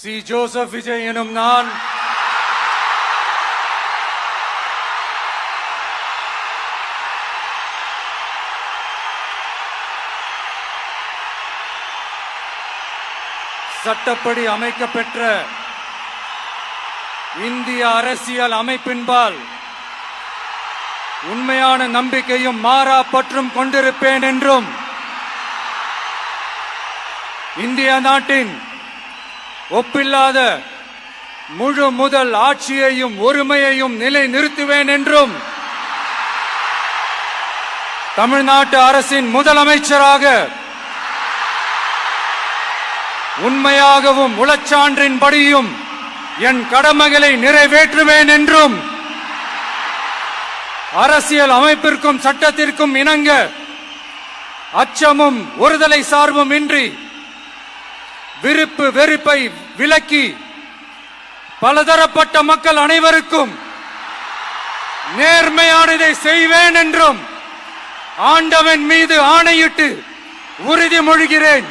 C. Joseph Vijay எனும் நான் சட்டப்படி அமைக்கப்பெற்ற இந்திய அரசியல் அமைப்பின்பால் உண்மையான நம்பிக்கையும் மாறா பற்றும் கொண்டிருப்பேன் என்றும் இந்திய நாட்டின் ஒப்பில்லாத முழு முதல் ஆட்சியையும் ஒருமையையும் நிலை நிறுத்துவேன் என்றும் தமிழ்நாட்டு அரசின் முதலமைச்சராக உண்மையாகவும் உளச்சான்றின்படியும் என் கடமைகளை நிறைவேற்றுவேன் என்றும் அரசியல் அமைப்பிற்கும் சட்டத்திற்கும் இணங்க அச்சமும் ஒருதலை சார்பும் இன்றி விருப்பு வெறுப்பை விலக்கி பலதரப்பட்ட மக்கள் அனைவருக்கும் நேர்மையானதை செய்வேன் என்றும் ஆண்டவன் மீது ஆணையிட்டு உறுதிமொழிகிறேன்.